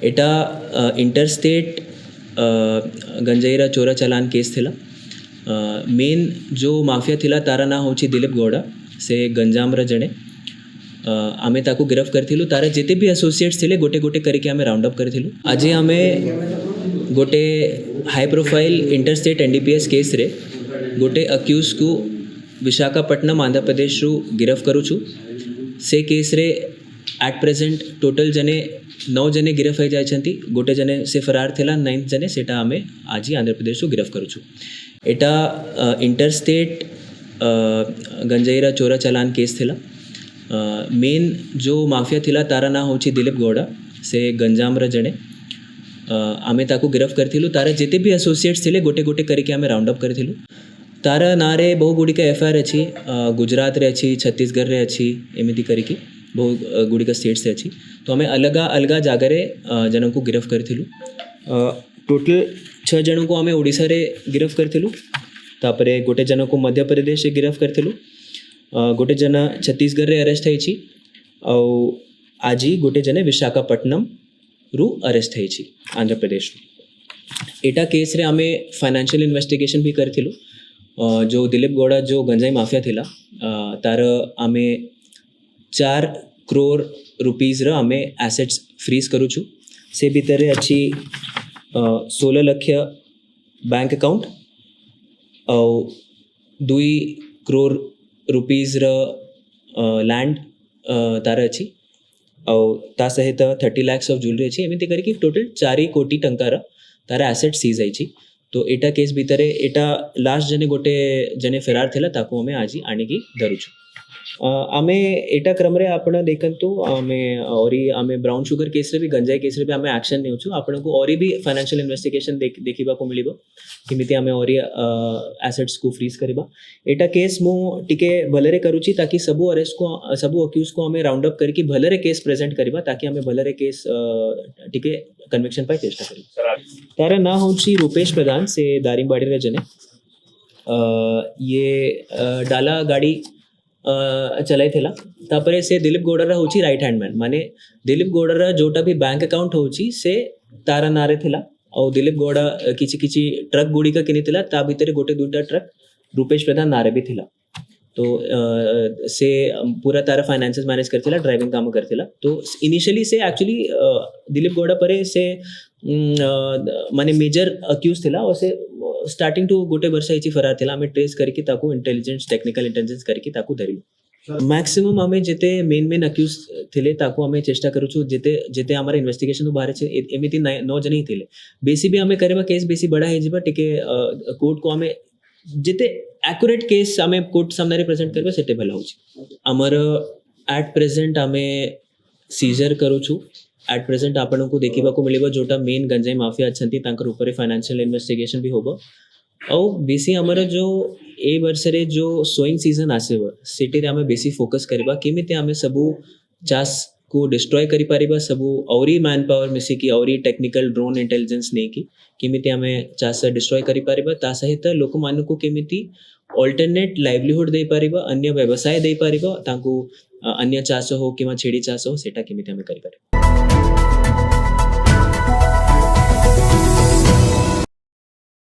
एटा interstate गंजेईर चोरा चालान case थिला। Main जो माफिया थिला तारा ना होची दिलीप गौड़ा से गंजामर जणे आमे ताकू गिरफ्त करथिलु। तारा जेते भी एसोसिएट्स थिले गोटे गोटे करके आमे राउंड अप करथिलु। आज आमे गोटे high profile interstate NDPS case रे गोटे अक्यूज को विशाखापट्टनम आंध्र प्रदेश रु गिरफ्त करू छु। से केस रे एट प्रेजेंट टोटल जने 9 जने गिरफ्त हो जाइछंती। गोटे जने से फरार थिला, 9 जने सेटा आमे आज आंध्र प्रदेश रु गिरफ्त करू छु। एटा इंटरस्टेट गंजेईर चोरा चालान केस थिला। मेन जो माफिया थिला तारा ना होची दिलीप गौड़ा से गंजामर जणे आमे ताकू गिरफ्त करथिलु। तारा जेते भी एसोसिएट्स थिले गोटे गोटे करके आमे राउंड अप करथिलु। तारा नारे बहु गुड़िक एफआईआर अच्छी, गुजरात रे अच्छी, छत्तीसगढ़ रे अच्छी, एमती करके बहु गुड़िक स्टेट्स अच्छी। तो आमे अलग अलग जगार जनों को गिरफ्त करथिलु। टोटल 6 जनों को आमे ओडिशा रे गिरफ्त करथिलु। तापरे गोटे जन को मध्य प्रदेश से गिरफ्त करथिलु। गोटे जन छत्तीसगढ़ रे अरेस्ट होईछि और आज गोटे जने विशाखापट्टनम रु अरेस्ट होईछि आंध्र प्रदेश रु। एटा केस रे आमे फाइनेंशियल इन्वेस्टिगेशन भी करथिलु। जो दिलीप गौड़ा जो गंजाई माफिया थिला तार आमे 4 करोड़ रुपीज र आमे एसेट्स फ्रीज करू छु। से भितर अच्छी 16 लाख बैंक अकाउंट और 2 करोड़ रुपीज र लैंड तार अच्छी और ता सहित 30 लाख ऑफ ज्वेलरी अच्छी। एमती करके टोटल 4 कोटी टंकार तार एसेट सीज आईछि। तो एटा केस भितर एटा लास्ट जने गोटे जने फेरार थिला ताकू आमे आज आनिकी धरू छु। आमे एटा क्रम रे आपण देखंतु आमे औरी आमे ब्राउन शुगर केस रे भी गंजाई केस रे भी आमे एक्शन नेउ छु। आपण को औरी भी फाइनेंशियल इन्वेस्टिगेशन देखिबा को मिलिबो किमिति आमे औरी एसेट्स को फ्रीज करबा। एटा केस मु टिके भलरे करूची ताकि सबु अरेस्ट को सबु अक्यूज को आमे राउंड अप करके भलरे केस प्रेजेंट करबा ताकि आमे भलरे केस टिके कन्विक्शन पाई चेष्टा करी। तारा ना होची रूपेश प्रधान से दारिंगबाड़ी रे जने ये डाला गाड़ी चलाई थिला। तापरे से दिलीप गौड़ा होची राइट हैंड मैन, माने दिलीप गौड़ा जोटा भी बैंक अकाउंट होची से तारा नारे थिला और दिलीप गौड़ा किछि किछि ट्रक गुड़ी का किनी थिला। ता भितर गोटे 2टा ट्रक रूपेश प्रधान नारे भी थिला। तो से पूरा तारा फाइनेंसेस मैनेज करथिला, ड्राइविंग काम करथिला। तो इनिशियली से एक्चुअली दिलीप गौड़ा परे से माने मेजर अक्यूज थिला और से स्टार्टिंग टू गोटे वर्ष इची फरार थिला। आमे ट्रेस करके ताकू इंटेलिजेंस टेक्निकल इंटेलिजेंस करके ताकू धरिलु। मैक्सिमम आमे जेते मेन अक्यूज थिले ताकू आमे चेष्टा करू छु। जेते जेते हमारा इन्वेस्टिगेशन बारे छे एमिति 9 जने ही थिले। बेसी भी आमे करबा केस बेसी बड़ा है जिबा टिके कोर्ट को आमे जेते एक्यूरेट केस आमे कोर्ट सामने रिप्रेजेंट करबा सेटे भला होची। हमर एट प्रेजेंट आमे सीजर करू छु। एट प्रेजेंट आपण को देखिबा को मिलिबो जोटा मेन गंजाई माफिया अछंती तांकर ऊपर फाइनेंशियल इन्वेस्टिगेशन भी होबो। और बेसी हमर जो ए वर्ष रे जो सोइंग सीजन आसेबो सेटे रे आमे बेसी फोकस करबा केमिते आमे सबु चास को डिस्ट्रॉय करि पारिबा। सबु औरी मैन पावर मिसी की औरी टेक्निकल ड्रोन इंटेलिजेंस नै की केमिते आमे चास डिस्ट्रॉय करि पारिबा। ता सहित लोक मानकु केमिति ऑल्टरनेट लाइवलीहुड दे पारिबा, अन्य व्यवसाय दे पारिबा तांकु अन्य चास हो किमा छेड़ी चास हो सेटा केमिते आमे करि पारिबा।